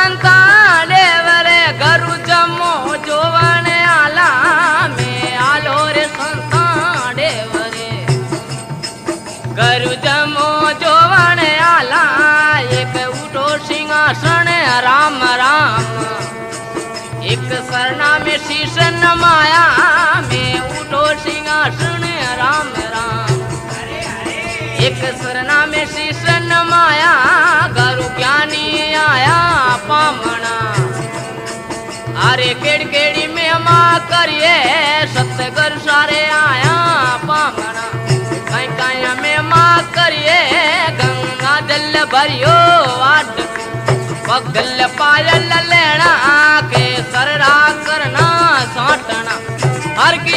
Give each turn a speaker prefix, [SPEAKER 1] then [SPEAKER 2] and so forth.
[SPEAKER 1] संता देवरे गरु जमो जोवने आला में आलो रे संता देवरे गरु जमो जोवने आला एक उठो सिंहासन राम राम एक सरना में शीश नमाया में उठो सिंहासन राम राम एक सरना में शीश नमाया गरु ज्ञानी आया पामना अरे केड़ केड़ी में माँ करिए सतगर सारे आया पामना कहीं कहीं में माँ करिए गंगा जल भरियो आट पगल पायल लेना के सररा करना साटना हर की